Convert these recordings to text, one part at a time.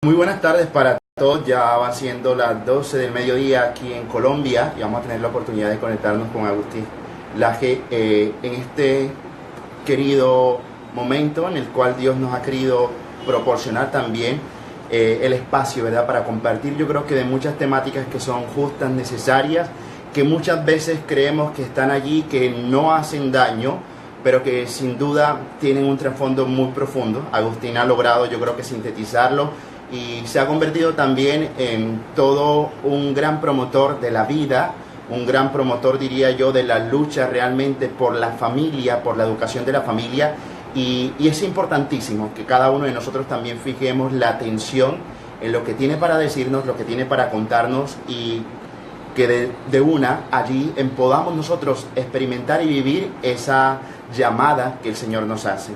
Muy buenas tardes para todos, ya van siendo las 12 del mediodía aquí en Colombia y vamos a tener la oportunidad de conectarnos con Agustín Laje en este querido momento en el cual Dios nos ha querido proporcionar también el espacio, ¿verdad? Para compartir, yo creo que de muchas temáticas que son justas, necesarias, que muchas veces creemos que están allí, que no hacen daño, pero que sin duda tienen un trasfondo muy profundo. Agustín ha logrado, yo creo que sintetizarlo y se ha convertido también en todo un gran promotor de la vida, un gran promotor, diría yo, de la lucha realmente por la familia, por la educación de la familia. Y es importantísimo que cada uno de nosotros también fijemos la atención en lo que tiene para decirnos, lo que tiene para contarnos y que de una allí podamos nosotros experimentar y vivir esa llamada que el Señor nos hace.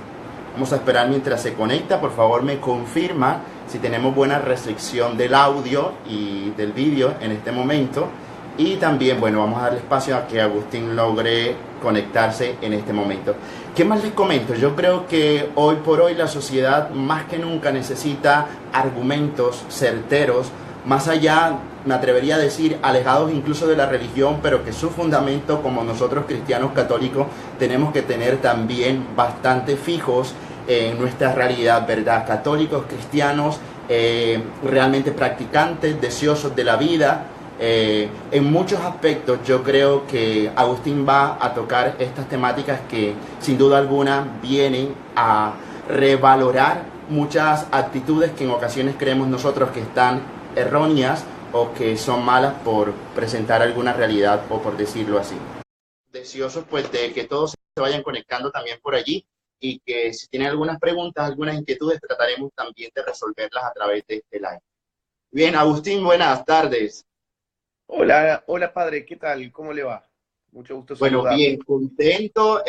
Vamos a esperar mientras se conecta. Por favor, me confirma si tenemos buena recepción del audio y del vídeo en este momento. Y también, bueno, vamos a darle espacio a que Agustín logre conectarse en este momento. ¿Qué más les comento? Yo creo que hoy por hoy la sociedad más que nunca necesita argumentos certeros, más allá, me atrevería a decir, alejados incluso de la religión, pero que su fundamento, como nosotros cristianos católicos, tenemos que tener también bastante fijos en nuestra realidad, ¿verdad? Católicos, cristianos, realmente practicantes, deseosos de la vida. En muchos aspectos yo creo que Agustín va a tocar estas temáticas que sin duda alguna vienen a revalorar muchas actitudes que en ocasiones creemos nosotros que están erróneas o que son malas por presentar alguna realidad o por decirlo así. Deseosos pues de que todos se vayan conectando también por allí y que si tienen algunas preguntas, algunas inquietudes, trataremos también de resolverlas a través de este live. Bien, Agustín, buenas tardes. Hola, hola padre, ¿qué tal? ¿Cómo le va? Mucho gusto Bueno, bien, saludarlo. contento,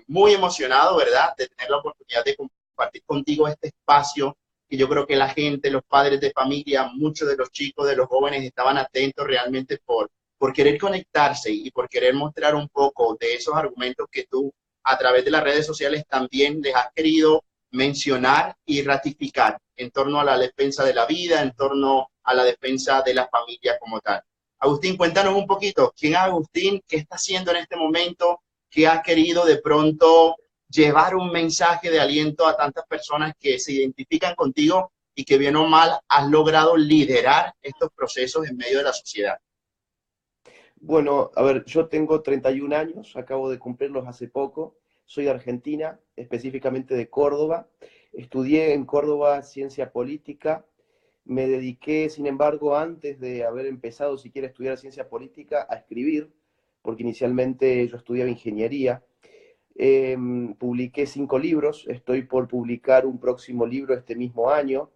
muy emocionado, ¿verdad? De tener la oportunidad de compartir contigo este espacio que yo creo que la gente, los padres de familia, muchos de los chicos, de los jóvenes estaban atentos realmente por querer conectarse y por querer mostrar un poco de esos argumentos que tú a través de las redes sociales también les has querido mencionar y ratificar en torno a la defensa de la vida, en torno a la defensa de la familia como tal. Agustín, cuéntanos un poquito, ¿quién es Agustín? ¿Qué está haciendo en este momento? ¿Qué ha querido de pronto llevar un mensaje de aliento a tantas personas que se identifican contigo y que bien o mal has logrado liderar estos procesos en medio de la sociedad? Bueno, a ver, yo tengo 31 años, acabo de cumplirlos hace poco, soy de Argentina, específicamente de Córdoba. Estudié en Córdoba ciencia política, me dediqué, sin embargo, antes de haber empezado siquiera a estudiar ciencia política, a escribir, porque inicialmente yo estudiaba ingeniería. Publiqué 5 libros, estoy por publicar un próximo libro este mismo año.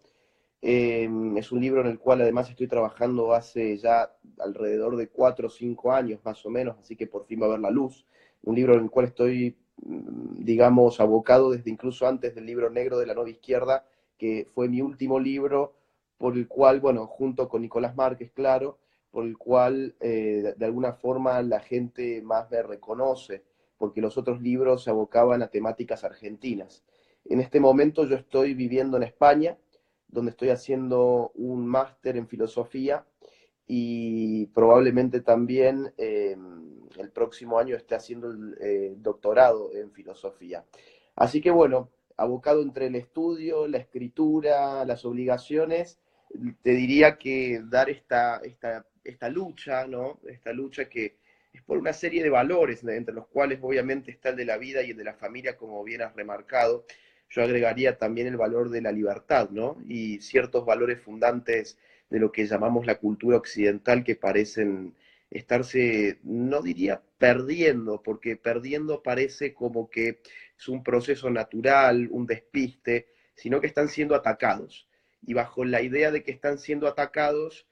Es un libro en el cual además estoy trabajando hace ya alrededor de 4 o 5 años más o menos, así que por fin va a ver la luz. Un libro en el cual estoy, digamos, abocado desde incluso antes del libro negro de la Nueva Izquierda, que fue mi último libro, por el cual, bueno, junto con Nicolás Márquez, claro, por el cual de alguna forma la gente más me reconoce, porque los otros libros se abocaban a temáticas argentinas. En este momento yo estoy viviendo en España, donde estoy haciendo un máster en filosofía y probablemente también el próximo año esté haciendo el doctorado en filosofía. Así que bueno, abocado entre el estudio, la escritura, las obligaciones, te diría que dar esta lucha, ¿no? Esta lucha que es por una serie de valores, entre los cuales obviamente está el de la vida y el de la familia, como bien has remarcado. Yo agregaría también el valor de la libertad, ¿no? Y ciertos valores fundantes de lo que llamamos la cultura occidental que parecen estarse, no diría perdiendo, porque perdiendo parece como que es un proceso natural, un despiste, sino que están siendo atacados. Y bajo la idea de que están siendo atacados,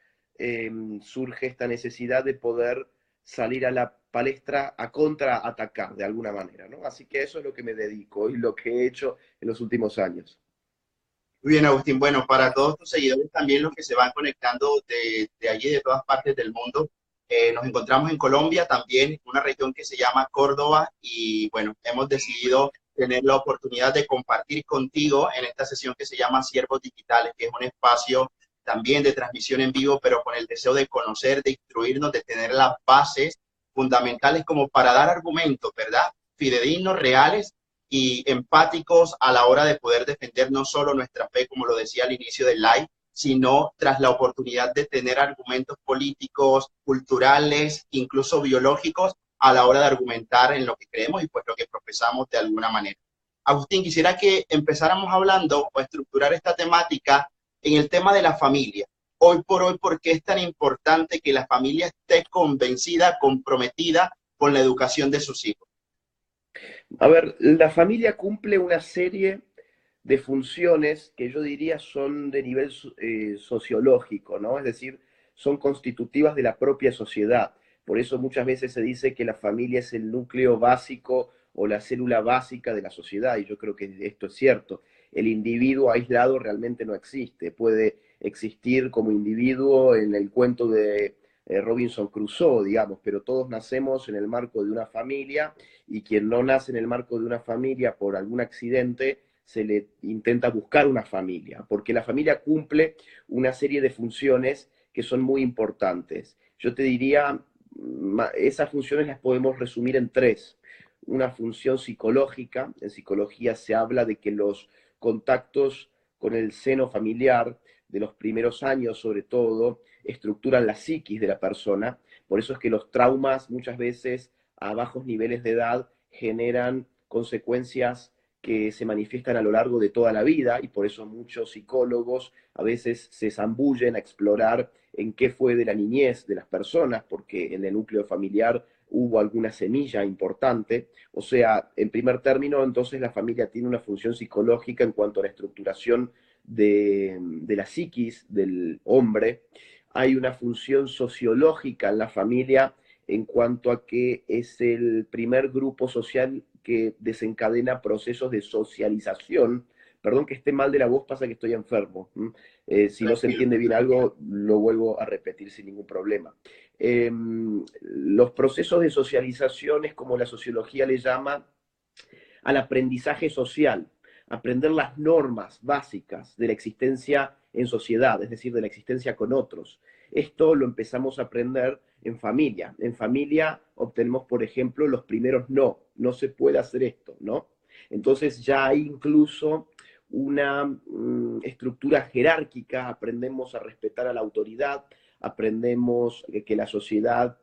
surge esta necesidad de poder salir a la palestra a contraatacar de alguna manera, ¿no? Así que eso es lo que me dedico y lo que he hecho en los últimos años. Muy bien, Agustín. Bueno, para todos tus seguidores también los que se van conectando de allí, de todas partes del mundo, nos encontramos en Colombia también, una región que se llama Córdoba y bueno, hemos decidido tener la oportunidad de compartir contigo en esta sesión que se llama Siervos Digitales, que es un espacio también de transmisión en vivo, pero con el deseo de conocer, de instruirnos, de tener las bases fundamentales como para dar argumentos, ¿verdad? Fidedignos, reales y empáticos a la hora de poder defender no solo nuestra fe, como lo decía al inicio del live, sino tras la oportunidad de tener argumentos políticos, culturales, incluso biológicos, a la hora de argumentar en lo que creemos y pues lo que profesamos de alguna manera. Agustín, quisiera que empezáramos hablando o estructurar esta temática en el tema de la familia. Hoy por hoy, ¿por qué es tan importante que la familia esté convencida, comprometida con la educación de sus hijos? A ver, la familia cumple una serie de funciones que yo diría son de nivel sociológico, ¿no? Es decir, son constitutivas de la propia sociedad. Por eso muchas veces se dice que la familia es el núcleo básico o la célula básica de la sociedad, y yo creo que esto es cierto. El individuo aislado realmente no existe. Puede existir como individuo en el cuento de Robinson Crusoe, digamos, pero todos nacemos en el marco de una familia, y quien no nace en el marco de una familia por algún accidente, se le intenta buscar una familia, porque la familia cumple una serie de funciones que son muy importantes. Yo te diría, esas funciones las podemos resumir en tres. Una función psicológica. En psicología se habla de que los contactos con el seno familiar de los primeros años, sobre todo, estructuran la psiquis de la persona. Por eso es que los traumas muchas veces a bajos niveles de edad generan consecuencias que se manifiestan a lo largo de toda la vida, y por eso muchos psicólogos a veces se zambullen a explorar en qué fue de la niñez de las personas, porque en el núcleo familiar hubo alguna semilla importante. O sea, en primer término, entonces la familia tiene una función psicológica en cuanto a la estructuración de la psiquis del hombre. Hay una función sociológica en la familia en cuanto a que es el primer grupo social que desencadena procesos de socialización. Perdón que esté mal de la voz, pasa que estoy enfermo. Si no se entiende bien algo, lo vuelvo a repetir sin ningún problema. Los procesos de socialización es como la sociología le llama al aprendizaje social, aprender las normas básicas de la existencia en sociedad, es decir, de la existencia con otros. Esto lo empezamos a aprender en familia. En familia obtenemos, por ejemplo, los primeros no, no se puede hacer esto, ¿no? Entonces ya hay incluso una estructura jerárquica, aprendemos a respetar a la autoridad, aprendemos que la sociedad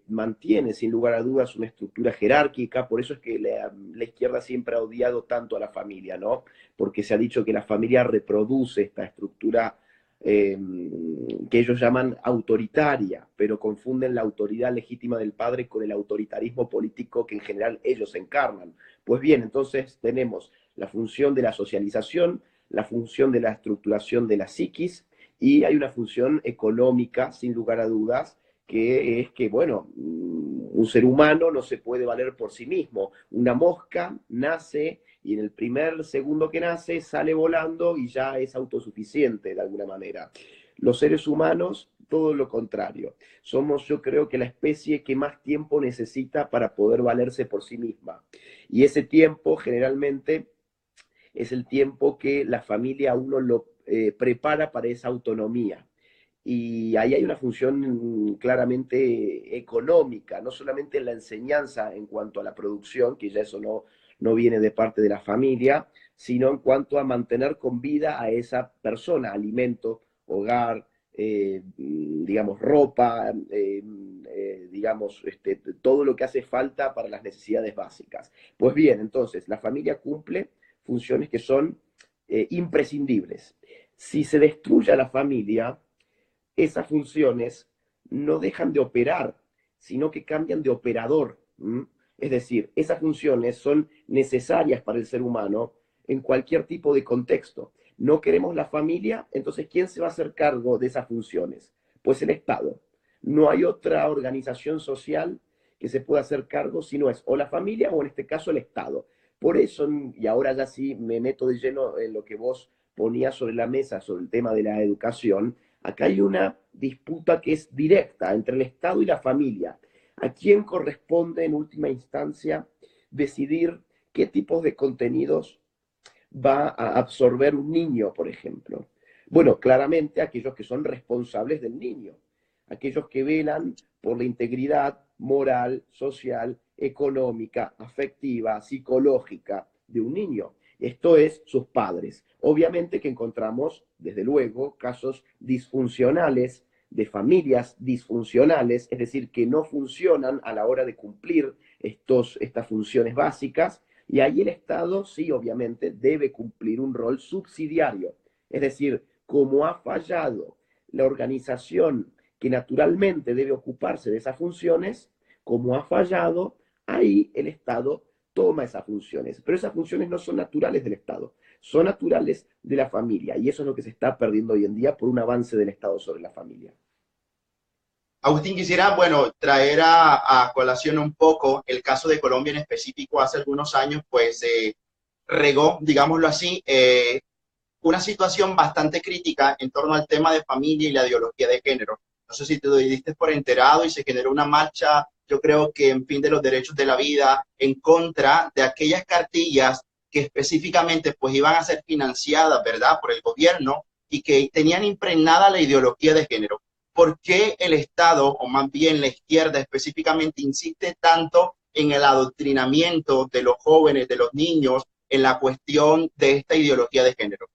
mantiene sin lugar a dudas una estructura jerárquica. Por eso es que la izquierda siempre ha odiado tanto a la familia, ¿no? Porque se ha dicho que la familia reproduce esta estructura que ellos llaman autoritaria, pero confunden la autoridad legítima del padre con el autoritarismo político que en general ellos encarnan. Pues bien, entonces tenemos la función de la socialización, la función de la estructuración de la psiquis, y hay una función económica, sin lugar a dudas, que es que, bueno, un ser humano no se puede valer por sí mismo. Una mosca nace y en el primer segundo que nace sale volando y ya es autosuficiente de alguna manera. Los seres humanos, todo lo contrario. Somos, yo creo, que la especie que más tiempo necesita para poder valerse por sí misma. Y ese tiempo generalmente es el tiempo que la familia a uno lo prepara para esa autonomía. Y ahí hay una función claramente económica, no solamente en la enseñanza en cuanto a la producción, que ya eso no viene de parte de la familia, sino en cuanto a mantener con vida a esa persona, alimento, hogar, digamos, ropa, digamos, todo lo que hace falta para las necesidades básicas. Pues bien, entonces, la familia cumple funciones que son imprescindibles. Si se destruye a la familia, esas funciones no dejan de operar, sino que cambian de operador. Es decir, esas funciones son necesarias para el ser humano en cualquier tipo de contexto. No queremos la familia, entonces ¿quién se va a hacer cargo de esas funciones? Pues el Estado. No hay otra organización social que se pueda hacer cargo si no es o la familia o en este caso el Estado. Por eso, y ahora ya sí me meto de lleno en lo que vos ponías sobre la mesa, sobre el tema de la educación, acá hay una disputa que es directa entre el Estado y la familia. ¿A quién corresponde en última instancia decidir qué tipos de contenidos va a absorber un niño, por ejemplo? Bueno, claramente aquellos que son responsables del niño, aquellos que velan por la integridad moral, social, económica, afectiva, psicológica de un niño. Esto es sus padres. Obviamente que encontramos, desde luego, casos disfuncionales de familias disfuncionales, es decir, que no funcionan a la hora de cumplir estas funciones básicas, y ahí el Estado sí, obviamente, debe cumplir un rol subsidiario. Es decir, como ha fallado la organización que naturalmente debe ocuparse de esas funciones, como ha fallado, ahí el Estado toma esas funciones. Pero esas funciones no son naturales del Estado, son naturales de la familia. Y eso es lo que se está perdiendo hoy en día por un avance del Estado sobre la familia. Agustín, quisiera, bueno, traer a colación un poco el caso de Colombia en específico. Hace algunos años, pues, regó, digámoslo así, una situación bastante crítica en torno al tema de familia y la ideología de género. No sé si te diste por enterado y se generó una marcha, yo creo que en fin de los derechos de la vida, en contra de aquellas cartillas que específicamente pues iban a ser financiadas, ¿verdad?, por el gobierno y que tenían impregnada la ideología de género. ¿Por qué el Estado, o más bien la izquierda específicamente, insiste tanto en el adoctrinamiento de los jóvenes, de los niños, en la cuestión de esta ideología de género?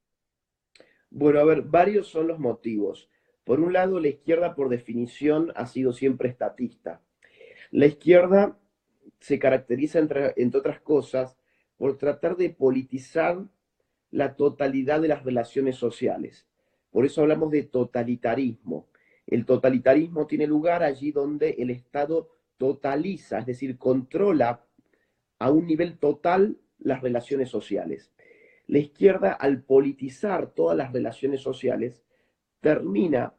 Bueno, a ver, varios son los motivos. Por un lado, la izquierda, por definición, ha sido siempre estatista. La izquierda se caracteriza, entre otras cosas, por tratar de politizar la totalidad de las relaciones sociales. Por eso hablamos de totalitarismo. El totalitarismo tiene lugar allí donde el Estado totaliza, es decir, controla a un nivel total las relaciones sociales. La izquierda, al politizar todas las relaciones sociales, termina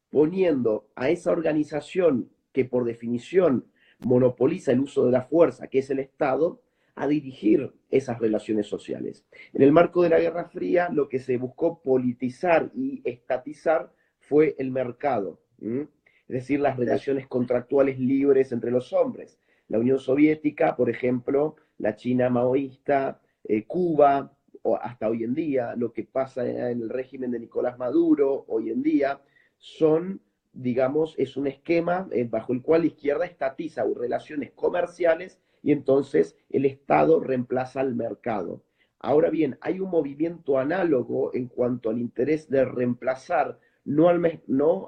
poniendo a esa organización que por definición monopoliza el uso de la fuerza, que es el Estado, a dirigir esas relaciones sociales. En el marco de la Guerra Fría, lo que se buscó politizar y estatizar fue el mercado, ¿m? Es decir, las relaciones contractuales libres entre los hombres. La Unión Soviética, por ejemplo, la China maoísta, Cuba, o hasta hoy en día, lo que pasa en el régimen de Nicolás Maduro hoy en día, son, digamos, es un esquema bajo el cual la izquierda estatiza relaciones comerciales y entonces el Estado reemplaza al mercado. Ahora bien, hay un movimiento análogo en cuanto al interés de reemplazar no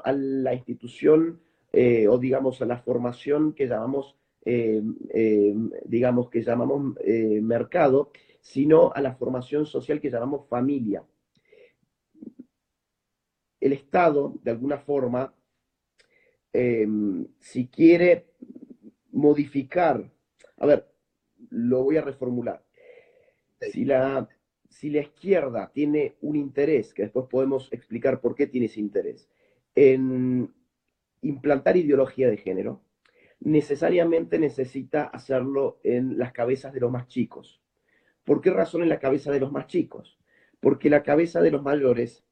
a la institución o digamos a la formación que llamamos, digamos que llamamos mercado, sino a la formación social que llamamos familia. El Estado, de alguna forma, eh, si quiere modificar, a ver, lo voy a reformular. Si la, si la izquierda tiene un interés, que después podemos explicar por qué tiene ese interés, en implantar ideología de género, necesariamente necesita hacerlo en las cabezas de los más chicos. ¿Por qué razón en la cabeza de los más chicos? Porque la cabeza de los mayores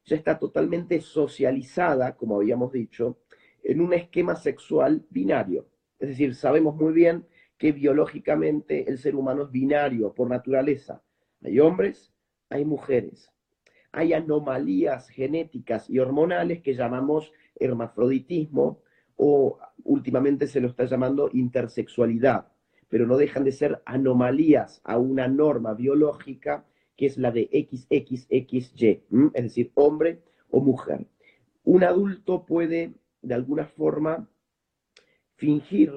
ya está totalmente socializada, como habíamos dicho, en un esquema sexual binario. Es decir, sabemos muy bien que biológicamente el ser humano es binario por naturaleza. Hay hombres, hay mujeres. Hay anomalías genéticas y hormonales que llamamos hermafroditismo o últimamente se lo está llamando intersexualidad, pero no dejan de ser anomalías a una norma biológica que es la de XXXY, es decir, hombre o mujer. Un adulto puede, de alguna forma, fingir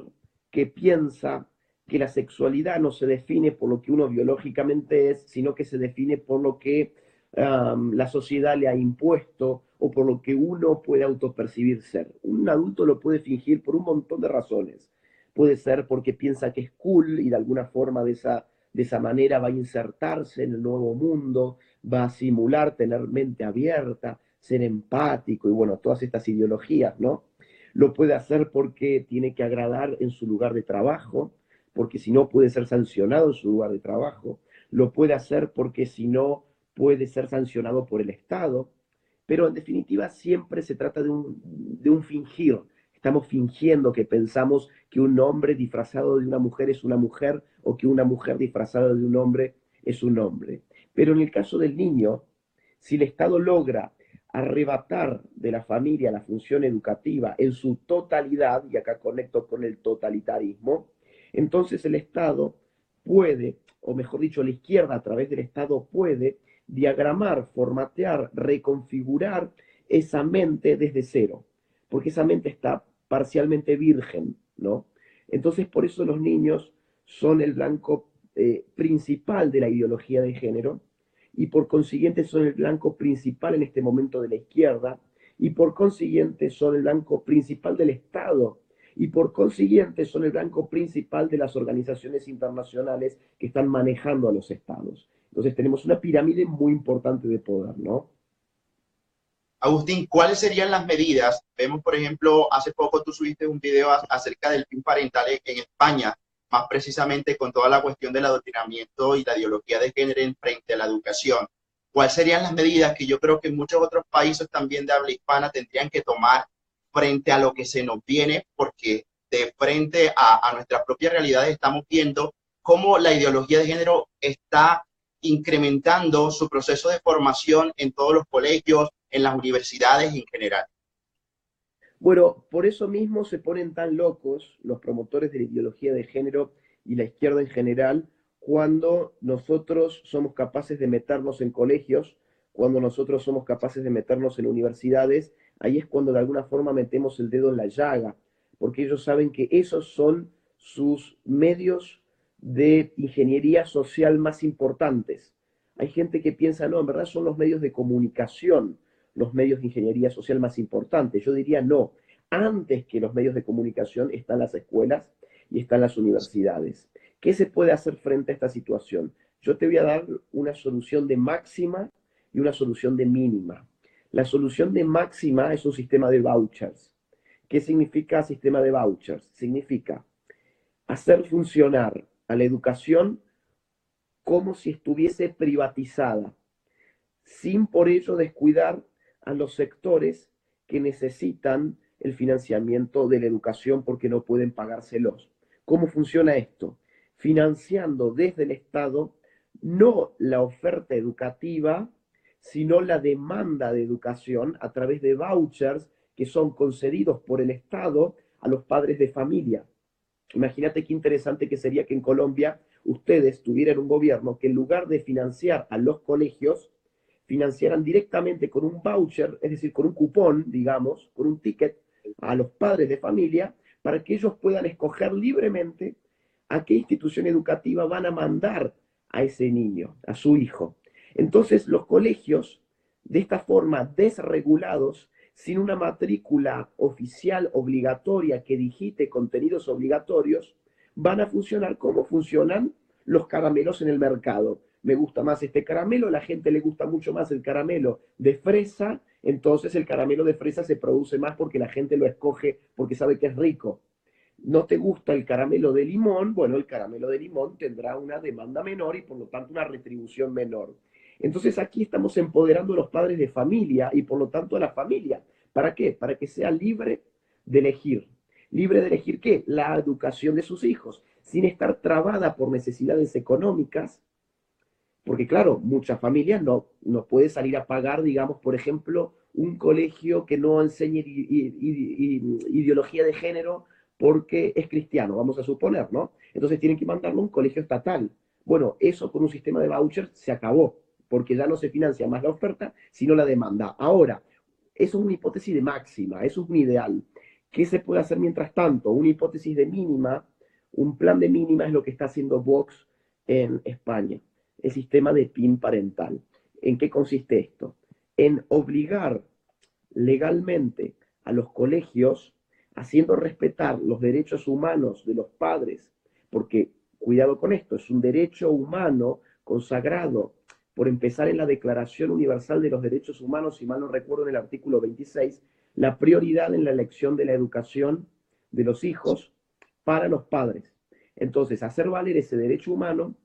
que piensa que la sexualidad no se define por lo que uno biológicamente es, sino que se define por lo que la sociedad le ha impuesto o por lo que uno puede autopercibir ser. Un adulto lo puede fingir por un montón de razones. Puede ser porque piensa que es cool y de alguna forma de esa manera va a insertarse en el nuevo mundo, va a simular tener mente abierta, ser empático y bueno, todas estas ideologías, ¿no? Lo puede hacer porque tiene que agradar en su lugar de trabajo, porque si no puede ser sancionado en su lugar de trabajo. Lo puede hacer porque si no puede ser sancionado por el Estado. Pero en definitiva siempre se trata de un fingir. Estamos fingiendo que pensamos que un hombre disfrazado de una mujer es una mujer o que una mujer disfrazada de un hombre es un hombre. Pero en el caso del niño, si el Estado logra arrebatar de la familia la función educativa en su totalidad, y acá conecto con el totalitarismo, entonces el Estado puede, o mejor dicho, la izquierda a través del Estado puede diagramar, formatear, reconfigurar esa mente desde cero, porque esa mente está parcialmente virgen, ¿no? Entonces, por eso los niños son el blanco principal de la ideología de género, y por consiguiente son el blanco principal en este momento de la izquierda, y por consiguiente son el blanco principal del Estado, y por consiguiente son el blanco principal de las organizaciones internacionales que están manejando a los estados. Entonces tenemos una pirámide muy importante de poder, ¿no? Agustín, ¿cuáles serían las medidas? Vemos, por ejemplo, hace poco tú subiste un video acerca del PIN parental en España, más precisamente con toda la cuestión del adoctrinamiento y la ideología de género en frente a la educación. ¿Cuáles serían las medidas que yo creo que muchos otros países también de habla hispana tendrían que tomar frente a lo que se nos viene? Porque de frente a nuestras propias realidades estamos viendo cómo la ideología de género está incrementando su proceso de formación en todos los colegios, en las universidades en general. Bueno, por eso mismo se ponen tan locos los promotores de la ideología de género y la izquierda en general cuando nosotros somos capaces de meternos en colegios, cuando nosotros somos capaces de meternos en universidades. Ahí es cuando de alguna forma metemos el dedo en la llaga, porque ellos saben que esos son sus medios de ingeniería social más importantes. Hay gente que piensa, no, en verdad son los medios de comunicación los medios de ingeniería social más importantes. Yo diría no. Antes que los medios de comunicación están las escuelas y están las universidades. ¿Qué se puede hacer frente a esta situación? Yo te voy a dar una solución de máxima y una solución de mínima. La solución de máxima es un sistema de vouchers. ¿Qué significa sistema de vouchers? Significa hacer funcionar a la educación como si estuviese privatizada, sin por ello descuidar a los sectores que necesitan el financiamiento de la educación porque no pueden pagárselos. ¿Cómo funciona esto? Financiando desde el Estado no la oferta educativa, sino la demanda de educación a través de vouchers que son concedidos por el Estado a los padres de familia. Imagínate qué interesante que sería que en Colombia ustedes tuvieran un gobierno que en lugar de financiar a los colegios, financiaran directamente con un voucher, es decir, con un cupón, digamos, con un ticket a los padres de familia, para que ellos puedan escoger libremente a qué institución educativa van a mandar a ese niño, a su hijo. Entonces, los colegios, de esta forma, desregulados, sin una matrícula oficial obligatoria que digite contenidos obligatorios, van a funcionar como funcionan los caramelos en el mercado. Me gusta más este caramelo, a la gente le gusta mucho más el caramelo de fresa, entonces el caramelo de fresa se produce más porque la gente lo escoge porque sabe que es rico. No te gusta el caramelo de limón, bueno, el caramelo de limón tendrá una demanda menor y por lo tanto una retribución menor. Entonces aquí estamos empoderando a los padres de familia y por lo tanto a la familia. ¿Para qué? Para que sea libre de elegir. ¿Libre de elegir qué? La educación de sus hijos, sin estar trabada por necesidades económicas, porque claro, muchas familias no pueden salir a pagar, digamos, por ejemplo, un colegio que no enseñe ideología de género porque es cristiano, vamos a suponer, ¿no? Entonces tienen que mandarlo a un colegio estatal. Bueno, eso con un sistema de vouchers se acabó, porque ya no se financia más la oferta, sino la demanda. Ahora, eso es una hipótesis de máxima, eso es un ideal. ¿Qué se puede hacer mientras tanto? Una hipótesis de mínima, un plan de mínima es lo que está haciendo Vox en España, el sistema de PIN parental. ¿En qué consiste esto? En obligar legalmente a los colegios, haciendo respetar los derechos humanos de los padres, porque, cuidado con esto, es un derecho humano consagrado por empezar en la Declaración Universal de los Derechos Humanos, si mal no recuerdo, en el artículo 26, la prioridad en la elección de la educación de los hijos para los padres. Entonces, hacer valer ese derecho humano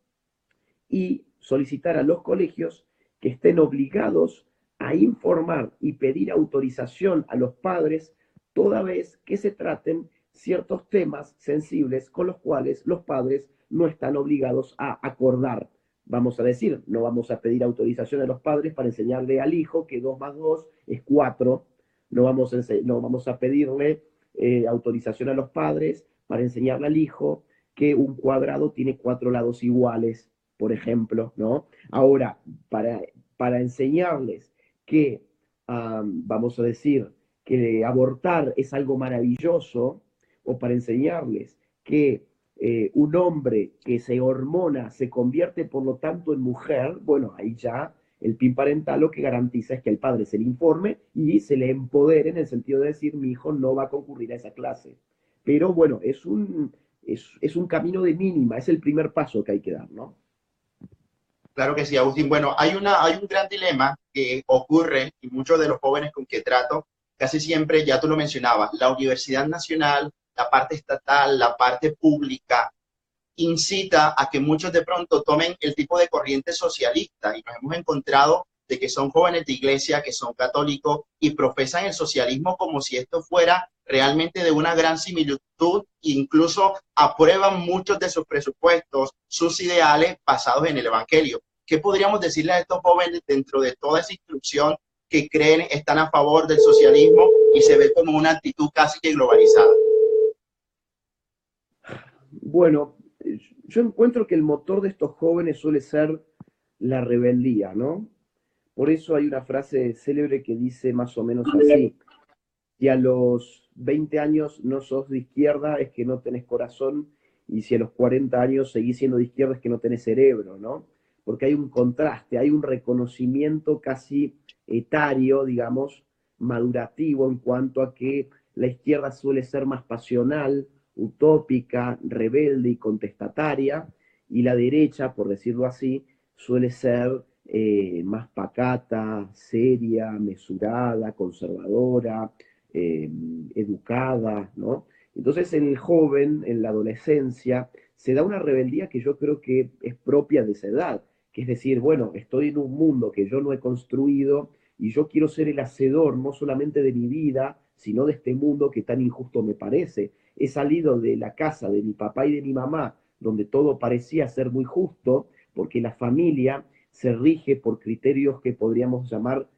y solicitar a los colegios que estén obligados a informar y pedir autorización a los padres toda vez que se traten ciertos temas sensibles con los cuales los padres no están obligados a acordar. vamos a decir, no vamos a pedir autorización a los padres para enseñarle al hijo que 2 más 2 es 4, no vamos a pedirle autorización a los padres para enseñarle al hijo que un cuadrado tiene 4 lados iguales, por ejemplo, ¿no? Ahora, para enseñarles que, vamos a decir, que abortar es algo maravilloso, o para enseñarles que un hombre que se hormona se convierte por lo tanto en mujer, bueno, ahí ya el PIN parental lo que garantiza es que al padre se le informe y se le empodere en el sentido de decir mi hijo no va a concurrir a esa clase. Pero bueno, es un camino de mínima, es el primer paso que hay que dar, ¿no? Claro que sí, Agustín. Bueno, hay un gran dilema que ocurre y muchos de los jóvenes con que trato, casi siempre, ya tú lo mencionabas, la Universidad Nacional, la parte estatal, la parte pública, incita a que muchos de pronto tomen el tipo de corriente socialista y nos hemos encontrado de que son jóvenes de iglesia, que son católicos y profesan el socialismo como si esto fuera realmente de una gran similitud, incluso aprueban muchos de sus presupuestos, sus ideales basados en el Evangelio. ¿Qué podríamos decirle a estos jóvenes dentro de toda esa instrucción que creen están a favor del socialismo y se ve como una actitud casi que globalizada? Bueno, yo encuentro que el motor de estos jóvenes suele ser la rebeldía, ¿no? Por eso hay una frase célebre que dice más o menos así: si a los 20 años no sos de izquierda es que no tenés corazón, y si a los 40 años seguís siendo de izquierda es que no tenés cerebro, ¿no? Porque hay un contraste, hay un reconocimiento casi etario, digamos, madurativo en cuanto a que la izquierda suele ser más pasional, utópica, rebelde y contestataria, y la derecha, por decirlo así, suele ser más pacata, seria, mesurada, conservadora, educada, ¿no? Entonces en el joven, en la adolescencia, se da una rebeldía que yo creo que es propia de esa edad, que es decir, bueno, estoy en un mundo que yo no he construido y yo quiero ser el hacedor no solamente de mi vida, sino de este mundo que tan injusto me parece. He salido de la casa de mi papá y de mi mamá, donde todo parecía ser muy justo, porque la familia se rige por criterios que podríamos llamar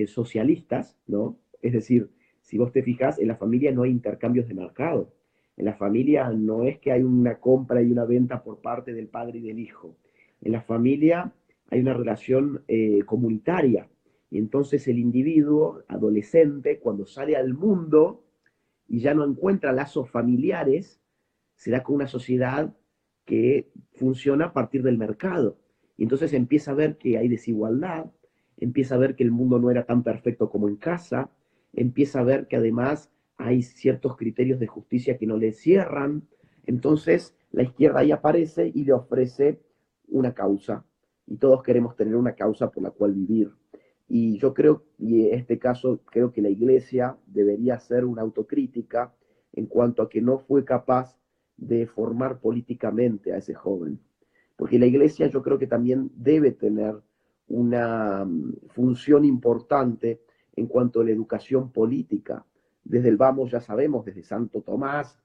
socialistas, ¿no? Es decir, si vos te fijas, en la familia no hay intercambios de mercado. En la familia no es que hay una compra y una venta por parte del padre y del hijo. En la familia hay una relación comunitaria. Y entonces el individuo adolescente, cuando sale al mundo y ya no encuentra lazos familiares, se da con una sociedad que funciona a partir del mercado. Y entonces empieza a ver que hay desigualdad, empieza a ver que el mundo no era tan perfecto como en casa, empieza a ver que además hay ciertos criterios de justicia que no le cierran. Entonces la izquierda ahí aparece y le ofrece una causa. Y todos queremos tener una causa por la cual vivir. Y yo creo, y en este caso creo que la iglesia debería hacer una autocrítica en cuanto a que no fue capaz de formar políticamente a ese joven. Porque la iglesia yo creo que también debe tener una función importante en cuanto a la educación política. Desde el vamos, ya sabemos, desde Santo Tomás,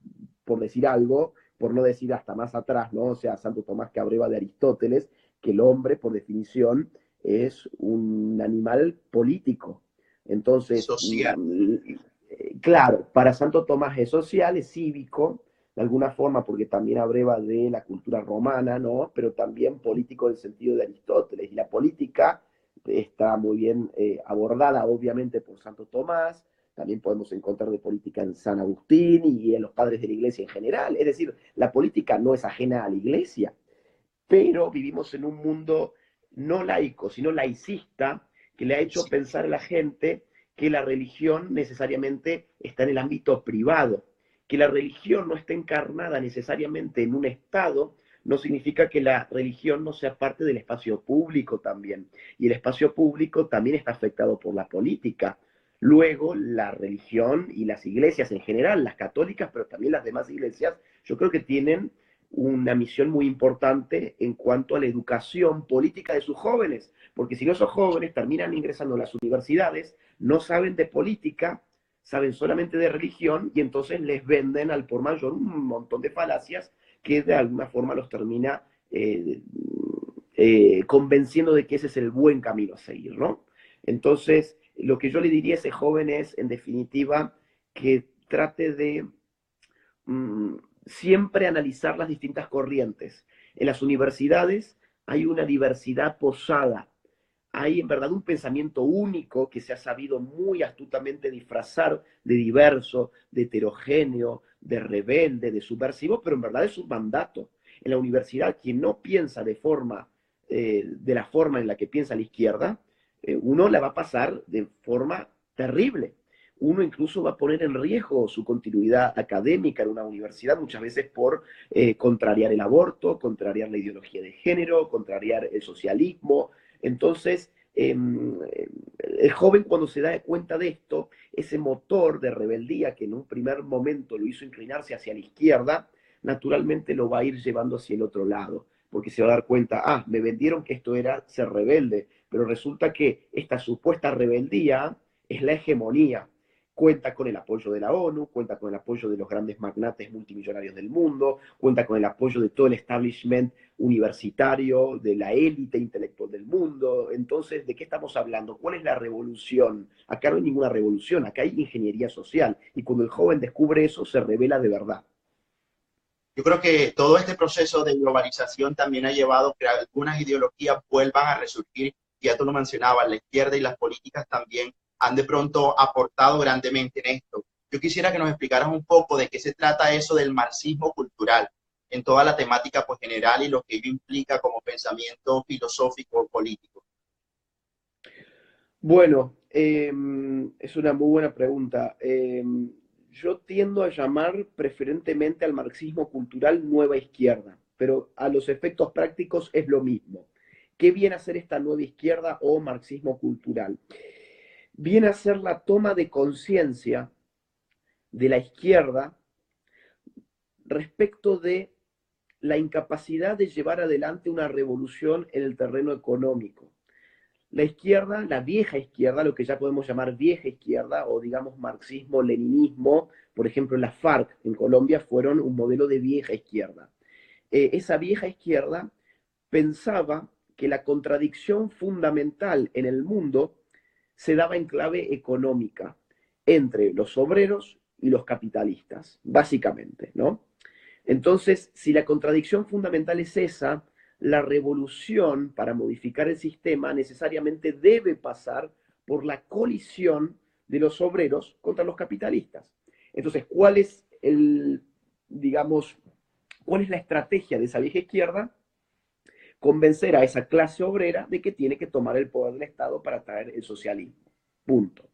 por decir algo, por no decir hasta más atrás, ¿no? O sea, Santo Tomás que abreva de Aristóteles, que el hombre, por definición, es un animal político. Entonces, Social. claro, para Santo Tomás es social, es cívico, de alguna forma, porque también abreva de la cultura romana, ¿no? Pero también político en el sentido de Aristóteles. Y la política está muy bien abordada, obviamente, por Santo Tomás. También podemos encontrar de política en San Agustín y en los padres de la iglesia en general. Es decir, la política no es ajena a la iglesia, pero vivimos en un mundo no laico, sino laicista, que le ha hecho pensar a la gente que la religión necesariamente está en el ámbito privado, que la religión no está encarnada necesariamente en un Estado, no significa que la religión no sea parte del espacio público también. Y el espacio público también está afectado por la política. Luego, la religión y las iglesias en general, las católicas, pero también las demás iglesias, yo creo que tienen una misión muy importante en cuanto a la educación política de sus jóvenes, porque si no, esos jóvenes terminan ingresando a las universidades, no saben de política, saben solamente de religión y entonces les venden al por mayor un montón de falacias que de alguna forma los termina convenciendo de que ese es el buen camino a seguir, ¿no? Entonces, lo que yo le diría a ese joven es, en definitiva, que trate de siempre analizar las distintas corrientes. En las universidades hay una diversidad posada, hay en verdad un pensamiento único que se ha sabido muy astutamente disfrazar de diverso, de heterogéneo, de rebelde, de subversivo, pero en verdad es un mandato. En la universidad, quien no piensa de la forma en la que piensa la izquierda, uno la va a pasar de forma terrible. Uno incluso va a poner en riesgo su continuidad académica en una universidad, muchas veces por contrariar el aborto, contrariar la ideología de género, contrariar el socialismo. Entonces, el joven cuando se da cuenta de esto, ese motor de rebeldía que en un primer momento lo hizo inclinarse hacia la izquierda, naturalmente lo va a ir llevando hacia el otro lado, porque se va a dar cuenta, me vendieron que esto era ser rebelde, pero resulta que esta supuesta rebeldía es la hegemonía. Cuenta con el apoyo de la ONU, cuenta con el apoyo de los grandes magnates multimillonarios del mundo, cuenta con el apoyo de todo el establishment universitario, de la élite intelectual del mundo. Entonces, ¿de qué estamos hablando? ¿Cuál es la revolución? Acá no hay ninguna revolución, acá hay ingeniería social. Y cuando el joven descubre eso, se revela de verdad. Yo creo que todo este proceso de globalización también ha llevado a que algunas ideologías vuelvan a resurgir. Ya tú lo mencionabas, la izquierda y las políticas también han de pronto aportado grandemente en esto. Yo quisiera que nos explicaras un poco de qué se trata eso del marxismo cultural en toda la temática pues, general y lo que ello implica como pensamiento filosófico político. Bueno, es una muy buena pregunta. Yo tiendo a llamar preferentemente al marxismo cultural nueva izquierda, pero a los efectos prácticos es lo mismo. ¿Qué viene a ser esta nueva izquierda o marxismo cultural? Viene a ser la toma de conciencia de la izquierda respecto de la incapacidad de llevar adelante una revolución en el terreno económico. La izquierda, la vieja izquierda, lo que ya podemos llamar vieja izquierda o digamos marxismo, leninismo, por ejemplo, las FARC en Colombia fueron un modelo de vieja izquierda. Esa vieja izquierda pensaba que la contradicción fundamental en el mundo se daba en clave económica entre los obreros y los capitalistas, básicamente, ¿no? Entonces, si la contradicción fundamental es esa, la revolución para modificar el sistema necesariamente debe pasar por la colisión de los obreros contra los capitalistas. Entonces, ¿cuál es digamos, cuál es la estrategia de esa vieja izquierda? Convencer a esa clase obrera de que tiene que tomar el poder del Estado para traer el socialismo. Punto.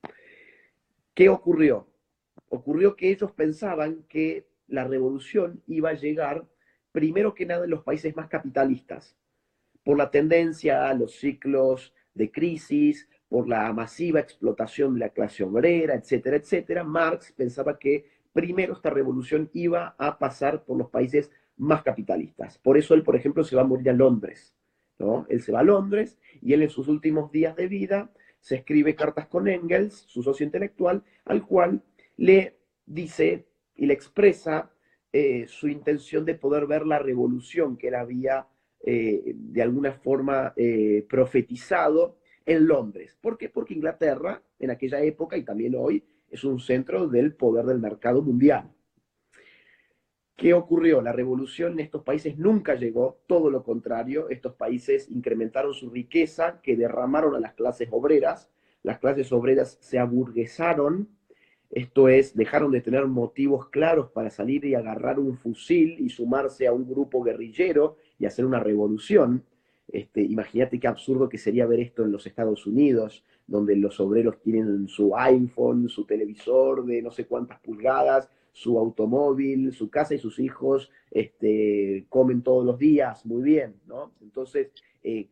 ¿Qué ocurrió? Ocurrió que ellos pensaban que la revolución iba a llegar primero que nada en los países más capitalistas, por la tendencia a los ciclos de crisis, por la masiva explotación de la clase obrera, etcétera, etcétera. Marx pensaba que primero esta revolución iba a pasar por los países más capitalistas. Por eso él, por ejemplo, se va a morir a Londres, ¿no? Él se va a Londres y él en sus últimos días de vida se escribe cartas con Engels, su socio intelectual, al cual le dice y le expresa su intención de poder ver la revolución que él había de alguna forma profetizado en Londres. ¿Por qué? Porque Inglaterra, en aquella época y también hoy, es un centro del poder del mercado mundial. ¿Qué ocurrió? La revolución en estos países nunca llegó, todo lo contrario, estos países incrementaron su riqueza, que derramaron a las clases obreras se aburguesaron, esto es, dejaron de tener motivos claros para salir y agarrar un fusil y sumarse a un grupo guerrillero y hacer una revolución. Imagínate qué absurdo que sería ver esto en los Estados Unidos, donde los obreros tienen su iPhone, su televisor de no sé cuántas pulgadas, su automóvil, su casa y sus hijos comen todos los días muy bien, ¿no? Entonces,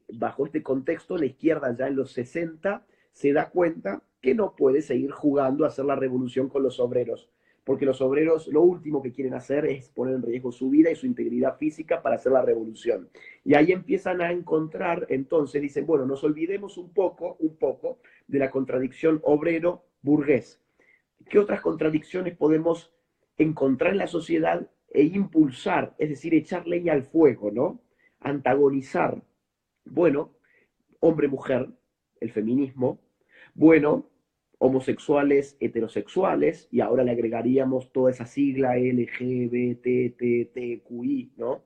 bajo este contexto, la izquierda ya en los 60 se da cuenta que no puede seguir jugando a hacer la revolución con los obreros, porque los obreros lo último que quieren hacer es poner en riesgo su vida y su integridad física para hacer la revolución. Y ahí empiezan a encontrar, entonces dicen, bueno, nos olvidemos un poco de la contradicción obrero-burgués. ¿Qué otras contradicciones podemos encontrar en la sociedad e impulsar, es decir, echar leña al fuego, ¿no? Antagonizar. Bueno, hombre-mujer, el feminismo. Bueno, homosexuales, heterosexuales, y ahora le agregaríamos toda esa sigla LGBTTQI, ¿no?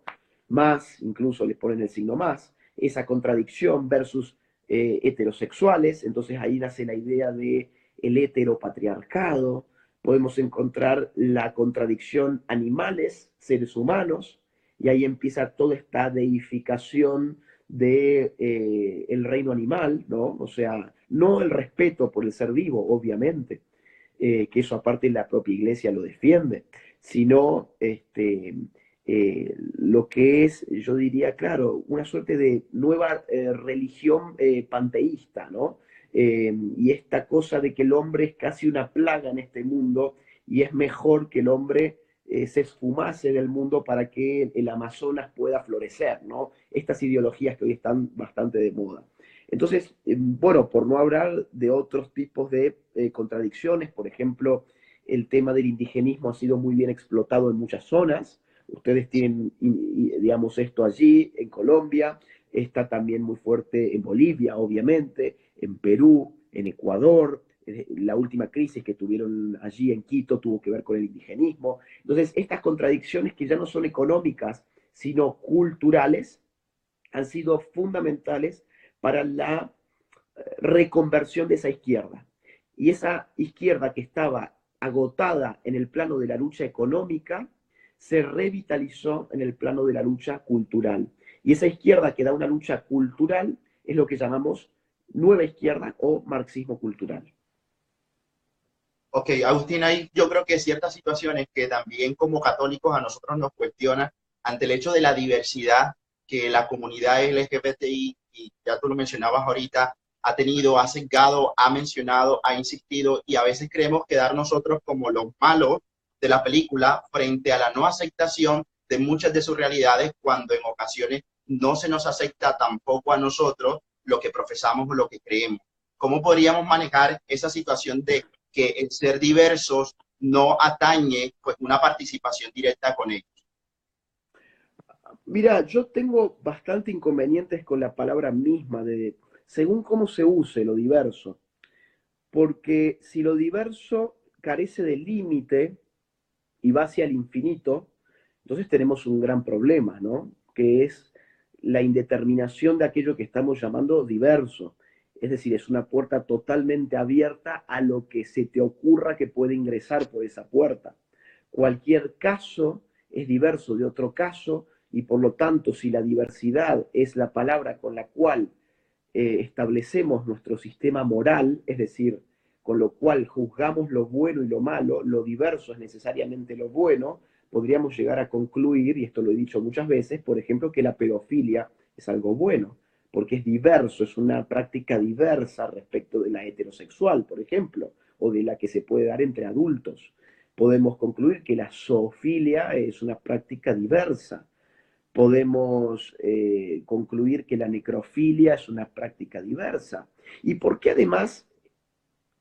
Más, incluso le ponen el signo más, esa contradicción versus heterosexuales, entonces ahí nace la idea de el heteropatriarcado, podemos encontrar la contradicción animales, seres humanos, y ahí empieza toda esta deificación de el reino animal, ¿no? O sea, no el respeto por el ser vivo, obviamente, que eso aparte la propia iglesia lo defiende, sino lo que es, yo diría, claro, una suerte de nueva religión panteísta, ¿no? Y esta cosa de que el hombre es casi una plaga en este mundo y es mejor que el hombre se esfumase del mundo para que el Amazonas pueda florecer, ¿no? Estas ideologías que hoy están bastante de moda. Entonces, bueno, por no hablar de otros tipos de contradicciones, por ejemplo, el tema del indigenismo ha sido muy bien explotado en muchas zonas. Ustedes tienen, digamos, esto allí, en Colombia, está también muy fuerte en Bolivia, obviamente, en Perú, en Ecuador. La última crisis que tuvieron allí en Quito tuvo que ver con el indigenismo. Entonces, estas contradicciones que ya no son económicas, sino culturales, han sido fundamentales para la reconversión de esa izquierda. Y esa izquierda que estaba agotada en el plano de la lucha económica, se revitalizó en el plano de la lucha cultural. Y esa izquierda que da una lucha cultural es lo que llamamos nueva izquierda o marxismo cultural. Ok, Agustín, hay yo creo que ciertas situaciones que también como católicos a nosotros nos cuestionan ante el hecho de la diversidad que la comunidad LGBTI, y ya tú lo mencionabas ahorita, ha tenido, ha sesgado, ha mencionado, ha insistido, y a veces creemos quedar nosotros como los malos de la película frente a la no aceptación de muchas de sus realidades, cuando en ocasiones no se nos acepta tampoco a nosotros lo que profesamos o lo que creemos. ¿Cómo podríamos manejar esa situación de que el ser diversos no atañe pues una participación directa con ellos? Mira, yo tengo bastante inconvenientes con la palabra misma, de, según cómo se use lo diverso, porque si lo diverso carece de límite y va hacia el infinito, entonces tenemos un gran problema, ¿no? Que es la indeterminación de aquello que estamos llamando diverso. Es decir, es una puerta totalmente abierta a lo que se te ocurra que puede ingresar por esa puerta. Cualquier caso es diverso de otro caso y por lo tanto, si la diversidad es la palabra con la cual establecemos nuestro sistema moral, es decir, con lo cual juzgamos lo bueno y lo malo, lo diverso es necesariamente lo bueno, podríamos llegar a concluir, y esto lo he dicho muchas veces, por ejemplo, que la pedofilia es algo bueno, porque es diverso, es una práctica diversa respecto de la heterosexual, por ejemplo, o de la que se puede dar entre adultos. Podemos concluir que la zoofilia es una práctica diversa. Podemos concluir que la necrofilia es una práctica diversa. ¿Y por qué además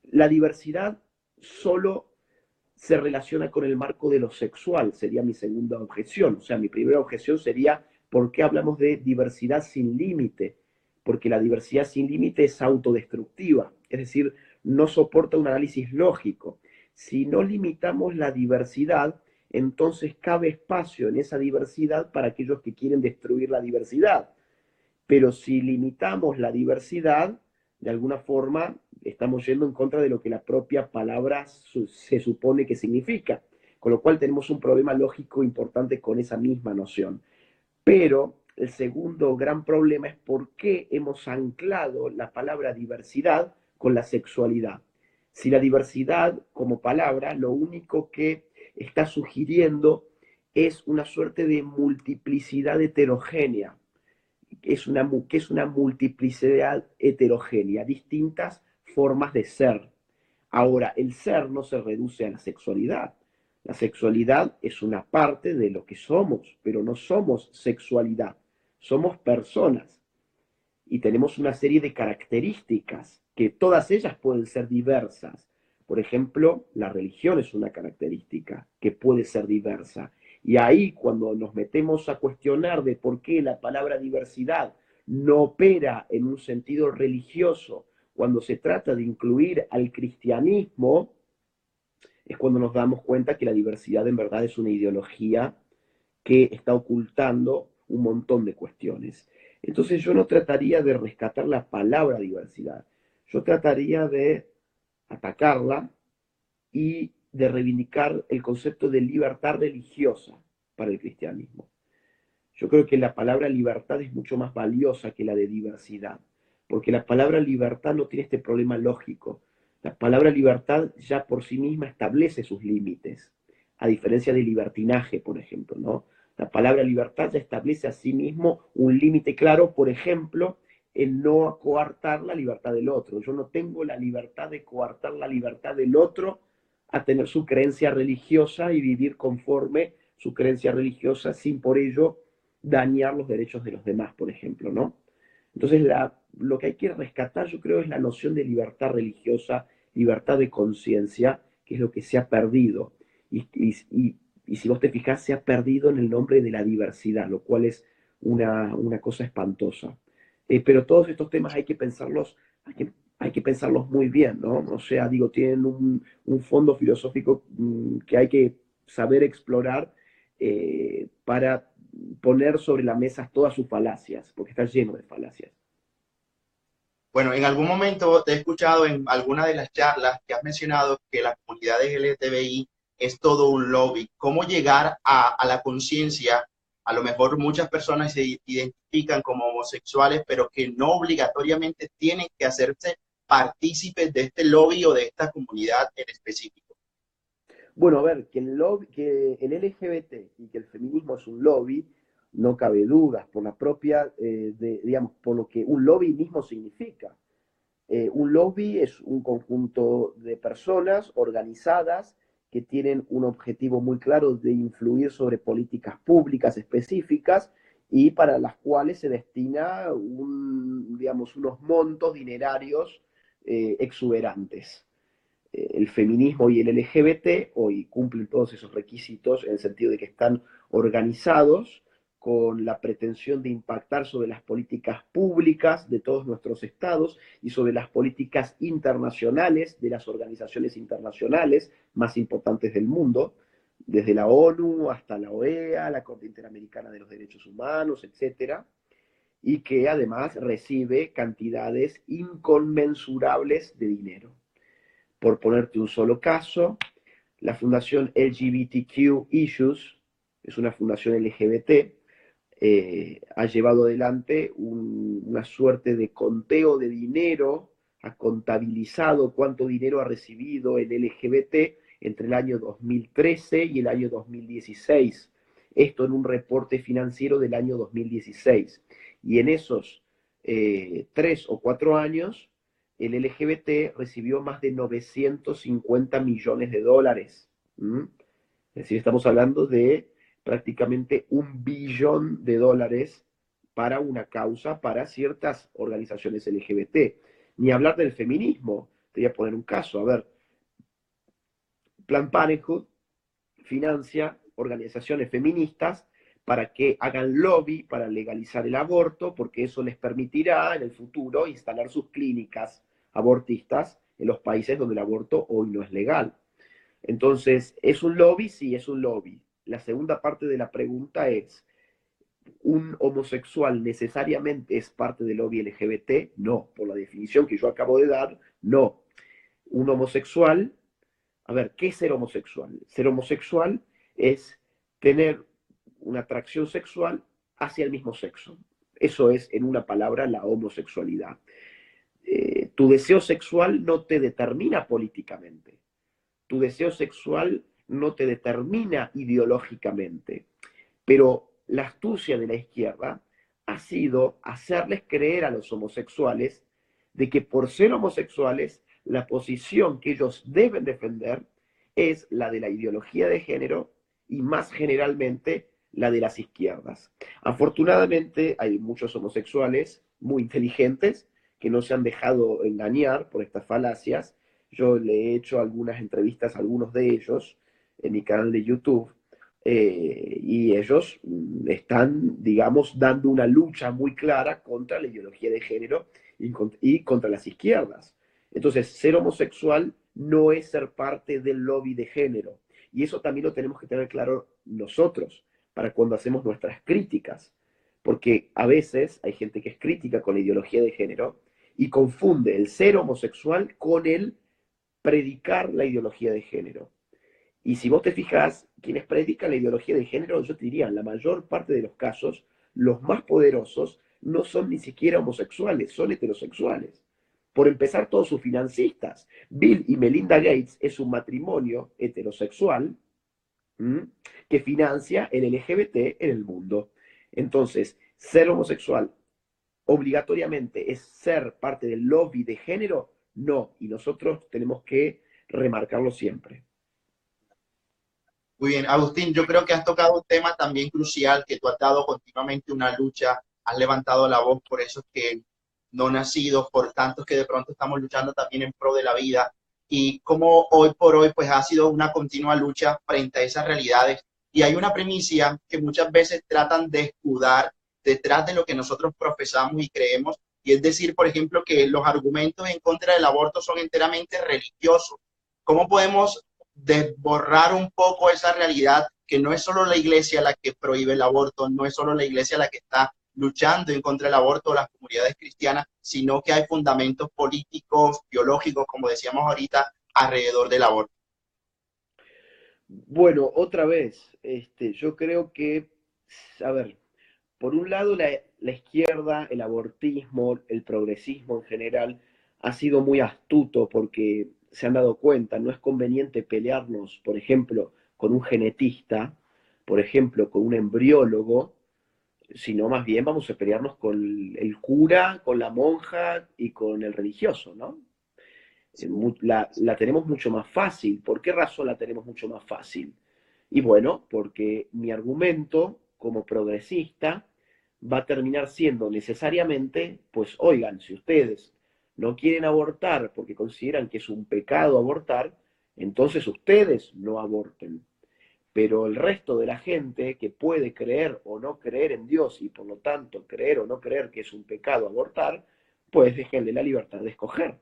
la diversidad solo se relaciona con el marco de lo sexual? Sería mi segunda objeción. O sea, mi primera objeción sería, ¿por qué hablamos de diversidad sin límite? Porque la diversidad sin límite es autodestructiva, es decir, no soporta un análisis lógico. Si no limitamos la diversidad, entonces cabe espacio en esa diversidad para aquellos que quieren destruir la diversidad. Pero si limitamos la diversidad, de alguna forma estamos yendo en contra de lo que la propia palabra se supone que significa, con lo cual tenemos un problema lógico importante con esa misma noción. Pero el segundo gran problema es por qué hemos anclado la palabra diversidad con la sexualidad. Si la diversidad como palabra lo único que está sugiriendo es una suerte de multiplicidad heterogénea, que es una multiplicidad heterogénea, distintas formas de ser. Ahora, el ser no se reduce a la sexualidad. La sexualidad es una parte de lo que somos, pero no somos sexualidad. Somos personas y tenemos una serie de características que todas ellas pueden ser diversas. Por ejemplo, la religión es una característica que puede ser diversa. Y ahí cuando nos metemos a cuestionar de por qué la palabra diversidad no opera en un sentido religioso cuando se trata de incluir al cristianismo, es cuando nos damos cuenta que la diversidad en verdad es una ideología que está ocultando un montón de cuestiones. Entonces yo no trataría de rescatar la palabra diversidad, yo trataría de atacarla y de reivindicar el concepto de libertad religiosa para el cristianismo. Yo creo que la palabra libertad es mucho más valiosa que la de diversidad, porque la palabra libertad no tiene este problema lógico. La palabra libertad ya por sí misma establece sus límites, a diferencia de libertinaje, por ejemplo, ¿no? La palabra libertad ya establece a sí mismo un límite claro, por ejemplo, en no coartar la libertad del otro. Yo no tengo la libertad de coartar la libertad del otro a tener su creencia religiosa y vivir conforme su creencia religiosa sin por ello dañar los derechos de los demás, por ejemplo, ¿no? Entonces, lo que hay que rescatar, yo creo, es la noción de libertad religiosa, libertad de conciencia, que es lo que se ha perdido. Y si vos te fijás, se ha perdido en el nombre de la diversidad, lo cual es una cosa espantosa. Pero todos estos temas hay que pensarlos muy bien, ¿no? O sea, digo, tienen un fondo filosófico que hay que saber explorar para poner sobre la mesa todas sus falacias, porque está lleno de falacias. Bueno, en algún momento te he escuchado en alguna de las charlas que has mencionado que la comunidad LGTBI es todo un lobby. ¿Cómo llegar a la conciencia? A lo mejor muchas personas se identifican como homosexuales, pero que no obligatoriamente tienen que hacerse partícipes de este lobby o de esta comunidad en específico. Bueno, a ver, que el LGBT y que el feminismo es un lobby, no cabe dudas, por la propia, digamos, por lo que un lobby mismo significa. Un lobby es un conjunto de personas organizadas que tienen un objetivo muy claro de influir sobre políticas públicas específicas y para las cuales se destina digamos, unos montos dinerarios exuberantes. El feminismo y el LGBT hoy cumplen todos esos requisitos en el sentido de que están organizados con la pretensión de impactar sobre las políticas públicas de todos nuestros estados y sobre las políticas internacionales de las organizaciones internacionales más importantes del mundo, desde la ONU hasta la OEA, la Corte Interamericana de los Derechos Humanos, etcétera, y que además recibe cantidades inconmensurables de dinero. Por ponerte un solo caso, la Fundación LGBTQ Issues es una fundación LGBT, ha llevado adelante una suerte de conteo de dinero, ha contabilizado cuánto dinero ha recibido el LGBT entre el año 2013 y el año 2016. Esto en un reporte financiero del año 2016. Y en esos 3 o 4 años, el LGBT recibió más de 950 millones de dólares. ¿Mm? Es decir, estamos hablando de prácticamente 1 billón de dólares para una causa, para ciertas organizaciones LGBT. Ni hablar del feminismo. Te voy a poner un caso. A ver, Planned Parenthood financia organizaciones feministas para que hagan lobby para legalizar el aborto, porque eso les permitirá en el futuro instalar sus clínicas abortistas en los países donde el aborto hoy no es legal. Entonces, ¿es un lobby? Sí, es un lobby. La segunda parte de la pregunta es, ¿un homosexual necesariamente es parte del lobby LGBT? No, por la definición que yo acabo de dar, no. Un homosexual, a ver, ¿qué es ser homosexual? Ser homosexual es tener una atracción sexual hacia el mismo sexo. Eso es, en una palabra, la homosexualidad. Tu deseo sexual no te determina políticamente. Tu deseo sexual no te determina ideológicamente. Pero la astucia de la izquierda ha sido hacerles creer a los homosexuales de que por ser homosexuales, la posición que ellos deben defender es la de la ideología de género y más generalmente la de las izquierdas. Afortunadamente hay muchos homosexuales muy inteligentes que no se han dejado engañar por estas falacias. Yo le he hecho algunas entrevistas a algunos de ellos en mi canal de YouTube Y ellos están, digamos, dando una lucha muy clara contra la ideología de género y contra las izquierdas. Entonces, ser homosexual no es ser parte del lobby de género. Y eso también lo tenemos que tener claro nosotros para cuando hacemos nuestras críticas. Porque a veces hay gente que es crítica con la ideología de género y confunde el ser homosexual con el predicar la ideología de género. Y si vos te fijas, quienes predican la ideología de género, yo te diría, en la mayor parte de los casos, los más poderosos no son ni siquiera homosexuales, son heterosexuales. Por empezar, todos sus financistas. Bill y Melinda Gates es un matrimonio heterosexual, ¿m?, que financia el LGBT en el mundo. Entonces, ser homosexual obligatoriamente es ser parte del lobby de género, no, y nosotros tenemos que remarcarlo siempre. Muy bien, Agustín, yo creo que has tocado un tema también crucial, que tú has dado continuamente una lucha, has levantado la voz por esos que no nacidos, por tantos que de pronto estamos luchando también en pro de la vida, y como hoy por hoy pues ha sido una continua lucha frente a esas realidades. Y hay una primicia que muchas veces tratan de escudar detrás de lo que nosotros profesamos y creemos, y es decir, por ejemplo, que los argumentos en contra del aborto son enteramente religiosos. ¿Cómo podemos desborrar un poco esa realidad, que no es solo la iglesia la que prohíbe el aborto, no es solo la iglesia la que está luchando en contra del aborto o las comunidades cristianas, sino que hay fundamentos políticos, biológicos, como decíamos ahorita, alrededor del aborto? Bueno, otra vez, yo creo que, a ver, por un lado la izquierda, el abortismo, el progresismo en general, ha sido muy astuto porque se han dado cuenta, no es conveniente pelearnos, por ejemplo, con un genetista, por ejemplo, con un embriólogo, sino más bien vamos a pelearnos con el cura, con la monja y con el religioso, ¿no? La tenemos mucho más fácil. ¿Por qué razón la tenemos mucho más fácil? Y bueno, porque mi argumento como progresista va a terminar siendo necesariamente, pues oigan, si ustedes no quieren abortar porque consideran que es un pecado abortar, entonces ustedes no aborten. Pero el resto de la gente que puede creer o no creer en Dios y por lo tanto creer o no creer que es un pecado abortar, pues déjenle la libertad de escoger.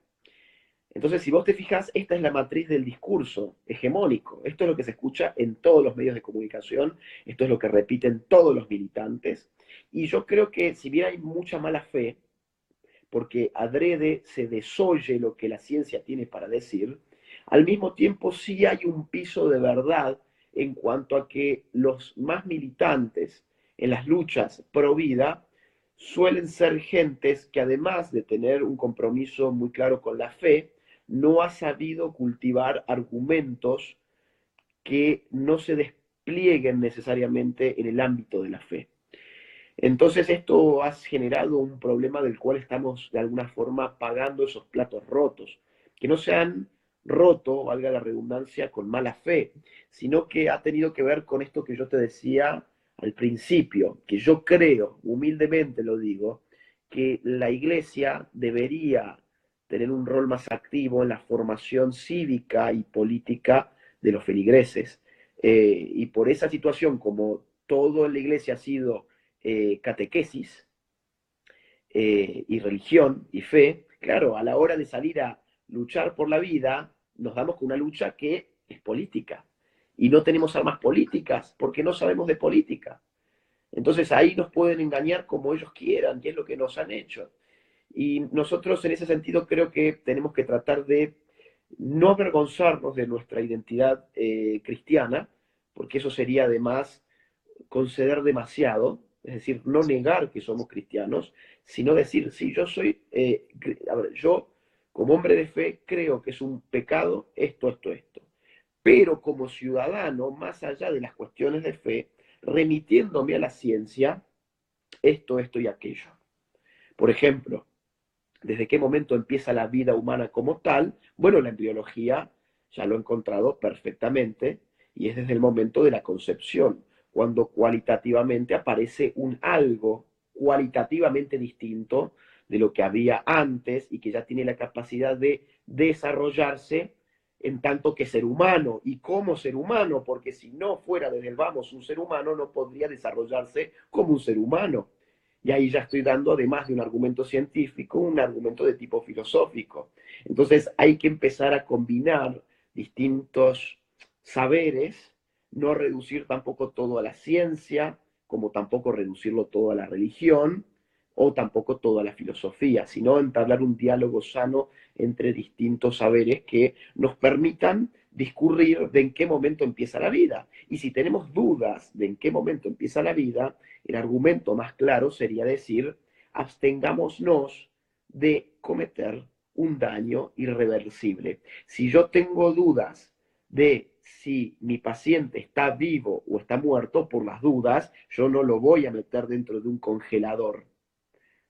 Entonces, si vos te fijas, esta es la matriz del discurso hegemónico. Esto es lo que se escucha en todos los medios de comunicación, esto es lo que repiten todos los militantes. Y yo creo que si bien hay mucha mala fe, porque adrede se desoye lo que la ciencia tiene para decir, al mismo tiempo sí hay un piso de verdad en cuanto a que los más militantes en las luchas pro vida suelen ser gentes que además de tener un compromiso muy claro con la fe, no ha sabido cultivar argumentos que no se desplieguen necesariamente en el ámbito de la fe. Entonces esto ha generado un problema del cual estamos de alguna forma pagando esos platos rotos, que no se han roto, valga la redundancia, con mala fe, sino que ha tenido que ver con esto que yo te decía al principio, que yo creo, humildemente lo digo, que la iglesia debería tener un rol más activo en la formación cívica y política de los feligreses. Y por esa situación, como todo en la iglesia ha sido catequesis y religión y fe, claro, a la hora de salir a luchar por la vida, nos damos con una lucha que es política. Y no tenemos armas políticas porque no sabemos de política. Entonces ahí nos pueden engañar como ellos quieran, y es lo que nos han hecho. Y nosotros en ese sentido creo que tenemos que tratar de no avergonzarnos de nuestra identidad cristiana, porque eso sería además conceder demasiado, es decir, no negar que somos cristianos, sino decir, sí, yo soy, a ver, yo como hombre de fe creo que es un pecado esto, esto, esto. Pero como ciudadano, más allá de las cuestiones de fe, remitiéndome a la ciencia, esto y aquello. Por ejemplo, ¿desde qué momento empieza la vida humana como tal? Bueno, la embriología ya lo ha encontrado perfectamente y es desde el momento de la concepción, cuando cualitativamente aparece un algo cualitativamente distinto de lo que había antes y que ya tiene la capacidad de desarrollarse en tanto que ser humano y como ser humano, porque si no fuera desde el vamos un ser humano, no podría desarrollarse como un ser humano. Y ahí ya estoy dando, además de un argumento científico, un argumento de tipo filosófico. Entonces hay que empezar a combinar distintos saberes, no reducir tampoco todo a la ciencia, como tampoco reducirlo todo a la religión, o tampoco todo a la filosofía, sino entablar un diálogo sano entre distintos saberes que nos permitan discurrir de en qué momento empieza la vida. Y si tenemos dudas de en qué momento empieza la vida, el argumento más claro sería decir, abstengámonos de cometer un daño irreversible. Si yo tengo dudas de si mi paciente está vivo o está muerto, por las dudas, yo no lo voy a meter dentro de un congelador.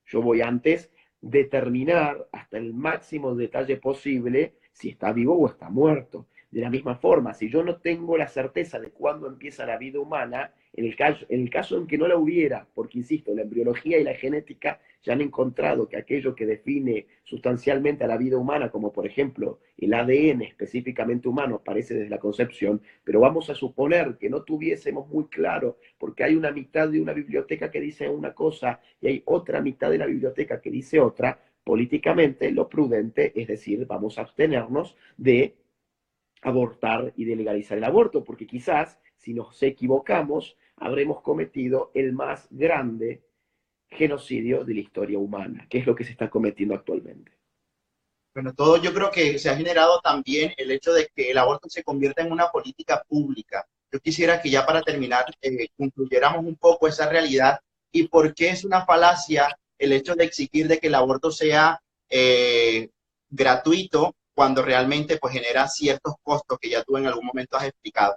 Yo voy antes determinar hasta el máximo detalle posible si está vivo o está muerto. De la misma forma, si yo no tengo la certeza de cuándo empieza la vida humana, en el caso en que no la hubiera, porque insisto, la embriología y la genética ya han encontrado que aquello que define sustancialmente a la vida humana, como por ejemplo el ADN específicamente humano, aparece desde la concepción, pero vamos a suponer que no tuviésemos muy claro, porque hay una mitad de una biblioteca que dice una cosa y hay otra mitad de la biblioteca que dice otra, políticamente lo prudente es decir, vamos a abstenernos de abortar y de legalizar el aborto, porque quizás si nos equivocamos habremos cometido el más grande genocidio de la historia humana, que es lo que se está cometiendo actualmente. Bueno, todo yo creo que se ha generado también el hecho de que el aborto se convierta en una política pública. Yo quisiera que ya para terminar concluyéramos un poco esa realidad y por qué es una falacia el hecho de exigir de que el aborto sea gratuito cuando realmente pues genera ciertos costos que ya tú en algún momento has explicado.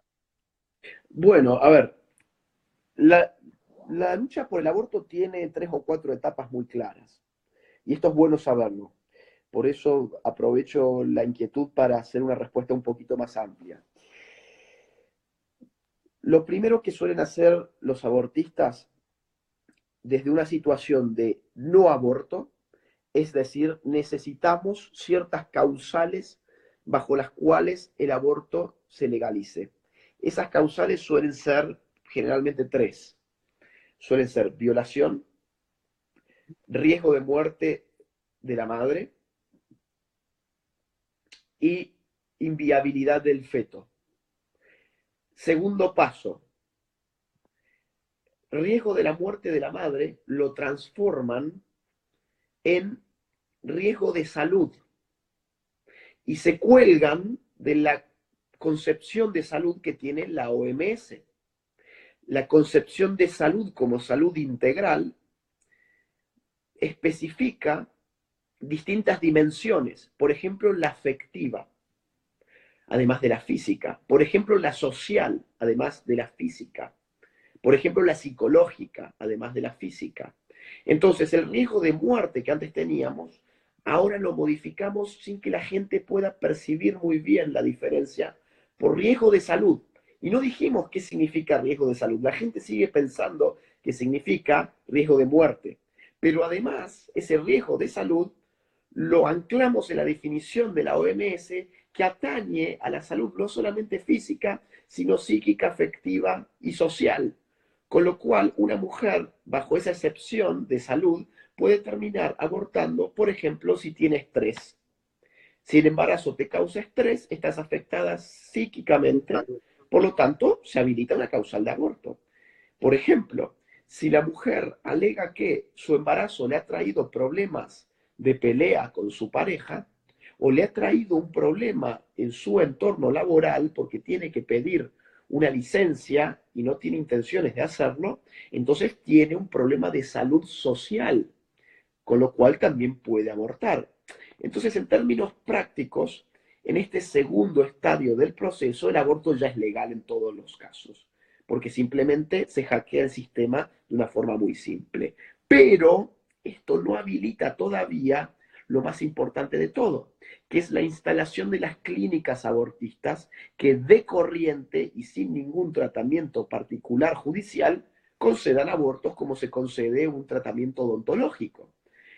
Bueno, a ver, la, la lucha por el aborto tiene 3 o 4 etapas muy claras, y esto es bueno saberlo. Por eso aprovecho la inquietud para hacer una respuesta un poquito más amplia. Lo primero que suelen hacer los abortistas desde una situación de no aborto, es decir, necesitamos ciertas causales bajo las cuales el aborto se legalice. Esas causales suelen ser generalmente 3. Suelen ser violación, riesgo de muerte de la madre y inviabilidad del feto. Segundo paso, riesgo de la muerte de la madre lo transforman en riesgo de salud y se cuelgan de la concepción de salud que tiene la OMS. La concepción de salud como salud integral especifica distintas dimensiones, por ejemplo, la afectiva, además de la física, por ejemplo, la social, además de la física, por ejemplo, la psicológica, además de la física. Entonces, el riesgo de muerte que antes teníamos, ahora lo modificamos sin que la gente pueda percibir muy bien la diferencia por riesgo de salud. Y no dijimos qué significa riesgo de salud. La gente sigue pensando que significa riesgo de muerte. Pero además, ese riesgo de salud lo anclamos en la definición de la OMS que atañe a la salud no solamente física, sino psíquica, afectiva y social. Con lo cual, una mujer, bajo esa excepción de salud, puede terminar abortando, por ejemplo, si tiene estrés. Si el embarazo te causa estrés, estás afectada psíquicamente, por lo tanto, se habilita una causal de aborto. Por ejemplo, si la mujer alega que su embarazo le ha traído problemas de pelea con su pareja, o le ha traído un problema en su entorno laboral porque tiene que pedir una licencia y no tiene intenciones de hacerlo, entonces tiene un problema de salud social, con lo cual también puede abortar. Entonces, en términos prácticos, en este segundo estadio del proceso, el aborto ya es legal en todos los casos, porque simplemente se hackea el sistema de una forma muy simple. Pero esto no habilita todavía lo más importante de todo, que es la instalación de las clínicas abortistas que de corriente y sin ningún tratamiento particular judicial concedan abortos como se concede un tratamiento odontológico.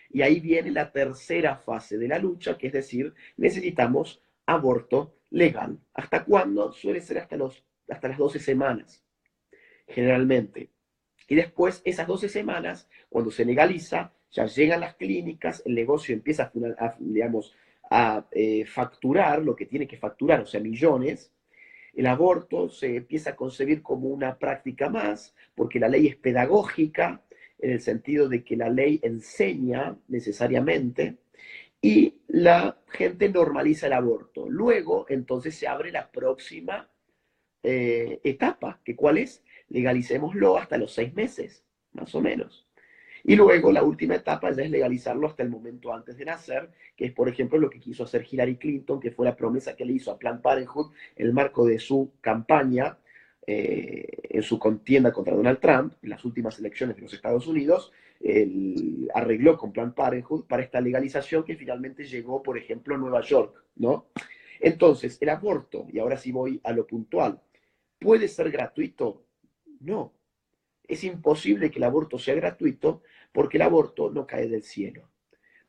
Y ahí viene la tercera fase de la lucha, que es decir, necesitamos aborto legal. ¿Hasta cuándo? Suele ser hasta las 12 semanas, generalmente. Y después, esas 12 semanas, cuando se legaliza, ya llegan las clínicas, el negocio empieza digamos, a facturar lo que tiene que facturar, o sea, millones. El aborto se empieza a concebir como una práctica más, porque la ley es pedagógica, en el sentido de que la ley enseña necesariamente, y la gente normaliza el aborto. Luego, entonces, se abre la próxima etapa, que cuál es, legalicémoslo hasta los 6 meses, más o menos. Y luego la última etapa ya es legalizarlo hasta el momento antes de nacer, que es, por ejemplo, lo que quiso hacer Hillary Clinton, que fue la promesa que le hizo a Planned Parenthood en el marco de su campaña, en su contienda contra Donald Trump, en las últimas elecciones de los Estados Unidos. Él arregló con Planned Parenthood para esta legalización que finalmente llegó, por ejemplo, a Nueva York, ¿no? Entonces, el aborto, y ahora sí voy a lo puntual, ¿puede ser gratuito? No. Es imposible que el aborto sea gratuito porque el aborto no cae del cielo.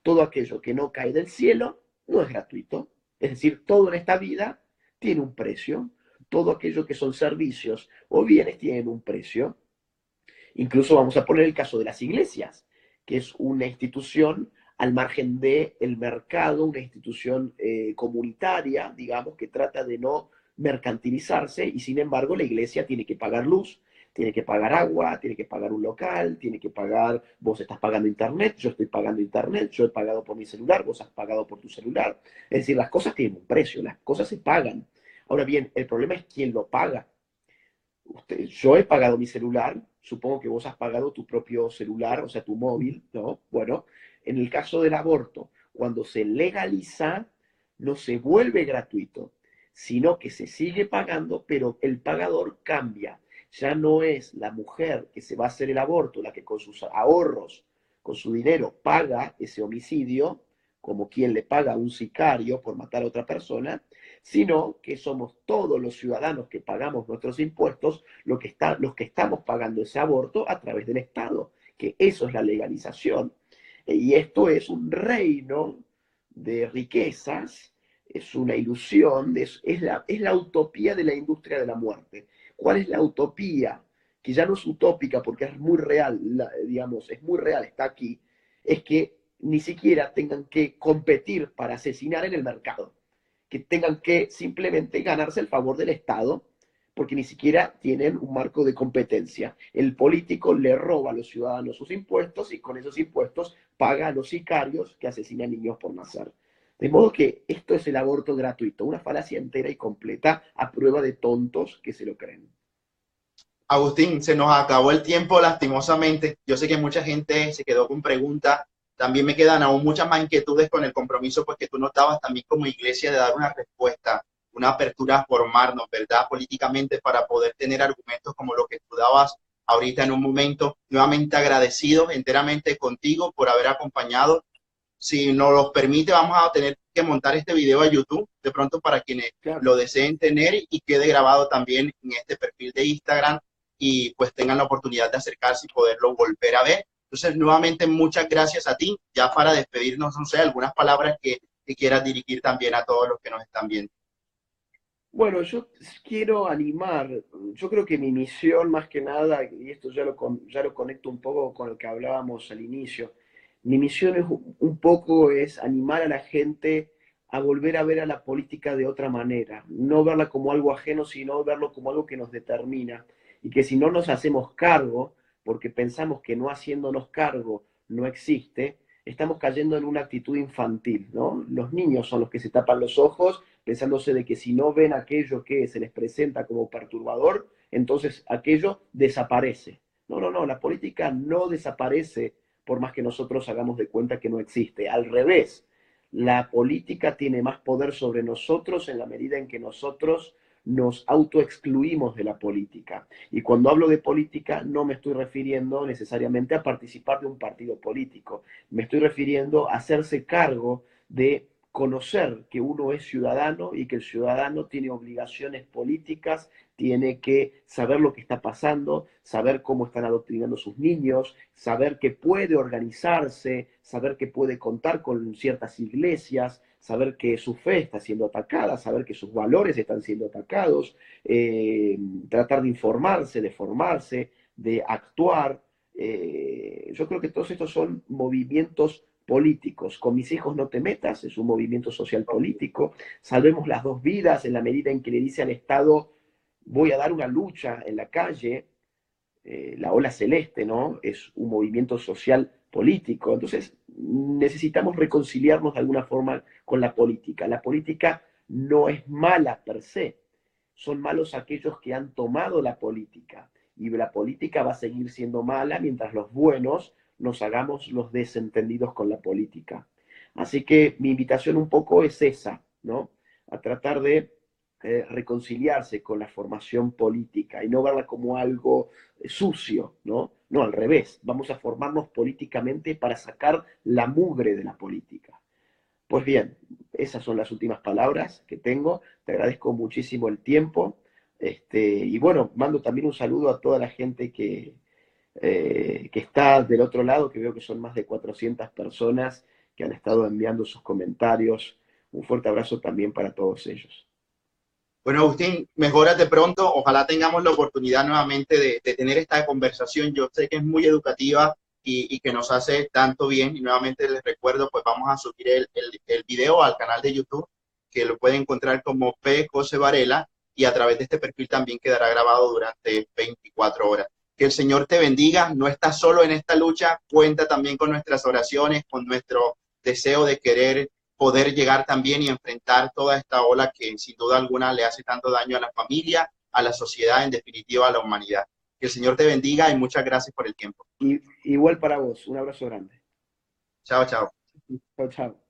Todo aquello que no cae del cielo no es gratuito. Es decir, todo en esta vida tiene un precio. Todo aquello que son servicios o bienes tienen un precio. Incluso vamos a poner el caso de las iglesias, que es una institución al margen del mercado, una institución comunitaria, digamos, que trata de no mercantilizarse y sin embargo la iglesia tiene que pagar luz, tiene que pagar agua, tiene que pagar un local, tiene que pagar, vos estás pagando internet, yo estoy pagando internet, yo he pagado por mi celular, vos has pagado por tu celular. Es decir, las cosas tienen un precio, las cosas se pagan. Ahora bien, el problema es quién lo paga. Yo he pagado mi celular, supongo que vos has pagado tu propio celular, o sea, tu móvil, ¿no? Bueno, en el caso del aborto, cuando se legaliza, no se vuelve gratuito, sino que se sigue pagando, pero el pagador cambia. Ya no es la mujer que se va a hacer el aborto, la que con sus ahorros, con su dinero, paga ese homicidio, como quien le paga a un sicario por matar a otra persona, sino que somos todos los ciudadanos que pagamos nuestros impuestos los que estamos pagando ese aborto a través del Estado, que eso es la legalización. Y esto es un reino de riquezas, es una ilusión, es la utopía de la industria de la muerte. ¿Cuál es la utopía? Que ya no es utópica porque es muy real, digamos, es muy real, está aquí, es que ni siquiera tengan que competir para asesinar en el mercado, que tengan que simplemente ganarse el favor del Estado, porque ni siquiera tienen un marco de competencia. El político le roba a los ciudadanos sus impuestos y con esos impuestos paga a los sicarios que asesinan niños por nacer. De modo que esto es el aborto gratuito, una falacia entera y completa a prueba de tontos que se lo creen. Agustín, se nos acabó el tiempo lastimosamente. Yo sé que mucha gente se quedó con preguntas. También me quedan aún muchas más inquietudes con el compromiso pues, que tú nos dabas también como iglesia de dar una respuesta, una apertura a formarnos, ¿verdad? Políticamente para poder tener argumentos como lo que tú dabas ahorita en un momento. Nuevamente agradecido enteramente contigo por haber acompañado. Si nos lo permite, vamos a tener que montar este video a YouTube, de pronto para quienes Claro. lo deseen tener y quede grabado también en este perfil de Instagram y pues tengan la oportunidad de acercarse y poderlo volver a ver. Entonces, nuevamente, muchas gracias a ti. Ya para despedirnos, no sé, algunas palabras que quieras dirigir también a todos los que nos están viendo. Bueno, yo quiero animar, yo creo que mi misión más que nada, y esto ya lo conecto un poco con lo que hablábamos al inicio, mi misión es un poco es animar a la gente a volver a ver a la política de otra manera, no verla como algo ajeno, sino verlo como algo que nos determina y que si no nos hacemos cargo, porque pensamos que no haciéndonos cargo no existe, estamos cayendo en una actitud infantil, ¿no? Los niños son los que se tapan los ojos pensándose de que si no ven aquello que se les presenta como perturbador, entonces aquello desaparece. No, no, no, la política no desaparece por más que nosotros hagamos de cuenta que no existe. Al revés, la política tiene más poder sobre nosotros en la medida en que nosotros nos autoexcluimos de la política. Y cuando hablo de política no me estoy refiriendo necesariamente a participar de un partido político, me estoy refiriendo a hacerse cargo de conocer que uno es ciudadano y que el ciudadano tiene obligaciones políticas, tiene que saber lo que está pasando, saber cómo están adoctrinando sus niños, saber que puede organizarse, saber que puede contar con ciertas iglesias, saber que su fe está siendo atacada, saber que sus valores están siendo atacados, tratar de informarse, de formarse, de actuar. Yo creo que todos estos son movimientos políticos. Con mis hijos no te metas, es un movimiento social político. Salvemos las dos vidas en la medida en que le dice al Estado, voy a dar una lucha en la calle. La ola celeste, ¿no? Es un movimiento social político. Entonces, necesitamos reconciliarnos de alguna forma con la política. La política no es mala per se, son malos aquellos que han tomado la política. Y la política va a seguir siendo mala mientras los buenos nos hagamos los desentendidos con la política. Así que mi invitación un poco es esa, ¿no? A tratar de reconciliarse con la formación política y no verla como algo sucio, ¿no? No, al revés, vamos a formarnos políticamente para sacar la mugre de la política. Pues bien, esas son las últimas palabras que tengo. Te agradezco muchísimo el tiempo. Y bueno, mando también un saludo a toda la gente que está del otro lado, que veo que son más de 400 personas que han estado enviando sus comentarios. Un fuerte abrazo también para todos ellos. Bueno, Agustín, mejórate pronto. Ojalá tengamos la oportunidad nuevamente de tener esta conversación. Yo sé que es muy educativa y que nos hace tanto bien. Y nuevamente les recuerdo, pues vamos a subir el video al canal de YouTube, que lo pueden encontrar como P. José Varela, y a través de este perfil también quedará grabado durante 24 horas. Que el Señor te bendiga. No estás solo en esta lucha. Cuenta también con nuestras oraciones, con nuestro deseo de querer poder llegar también y enfrentar toda esta ola que sin duda alguna le hace tanto daño a la familia, a la sociedad, en definitiva a la humanidad. Que el Señor te bendiga y muchas gracias por el tiempo. Igual para vos, un abrazo grande. Chao, chao. Chao, chao.